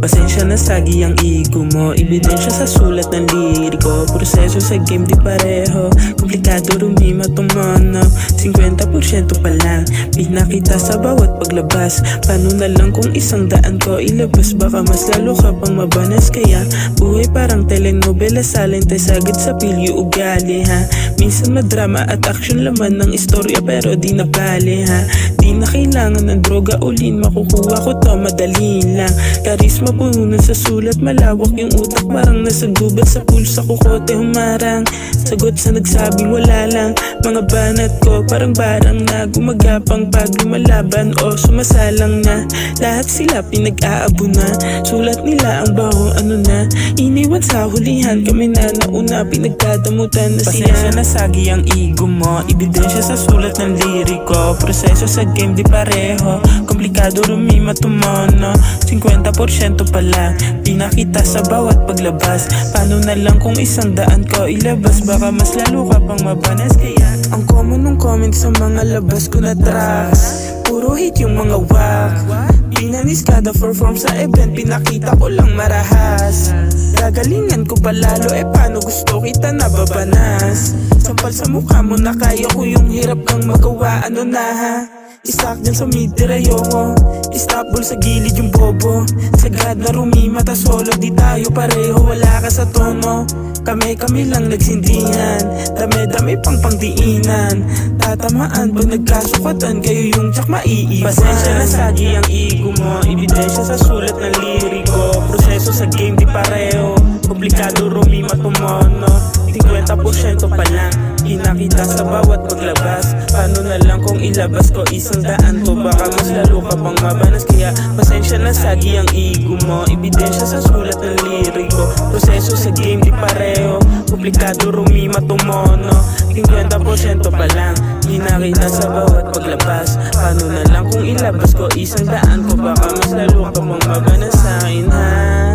Pasensya na sagi ang ego mo, ebidensya sa sulat ng liriko. Proseso sa game di pareho, komplikado rumima tumono. 50% pa lang, pinakita sa bawat paglabas. Paano na lang kung 100 ko ilabas, baka mas lalo ka pang mabanas. Kaya buhay parang telenovela, salente sagad sa pilyo ugali ha. Minsan madrama at action laman ng istorya, pero di na bale ha. Di na kailangan ng droga o lean, makukuha ko to madali lang. Karisma puhunan sa sulat, malawak yung utak, parang nasa gubat sa pool sa kukote humarang. Sagot sa nagsabing wala lang, mga banat ko parang barang na gumagapang pag lumalaban o sumasalang na. Lahat sila pinag-aabo na, sulat nila ang baho ano na. Iniwan sa hulihan, kami na nauna, pinagdadamutan na sila. Pasensya na sagi ang ego mo, ebidensya sa sulat ng liriko. Proseso sa game di pareho, komplikado rumima tumono. 50% pa lang, pinakita sa bawat paglabas. Paano na lang kung 100 ko ilabas, baka mas lalo ka pang mabanas. Kaya ang common ng comment sa mga labas ko na tracks, puro hit yung mga wak. Pinanis kada perform sa event, pinakita ko lang marahas. Gagalingan ko pa lalo, paano gusto kita nababanas. Sampal sa mukha mo na kaya ko yung hirap kang magawa, ano na ha. Isak dyan sa mid-tire ayoko, istapol sa gilid yung bobo. Sagad na rumima ta solo, di tayo pareho, wala ka sa tono. Kami lang nagsindihan, dami-dami pang pangdiinan. Tatamaan pag nagkasukatan, kayo yung tsak maiiwan. Pasensya na sagi ang ego mo, ebidensya sa sulat ng liriko. Proseso sa game di pareho, komplikado rumima tumono. 50% pa lang, pinakita sa bawat paglabas. Paano na lang kung ilabas ko 100 ko, baka mas lalo ka pang mabanas. Kaya pasensya na sagi ang ego mo, ebidensya sa sulat ng liriko. Proseso sa game di pareho, komplikado rumima tumono. 50% pa lang, pinakita sa bawat paglabas. Paano na lang kung ilabas ko 100 ko, baka mas lalo ka pang mabanas sa akin ha.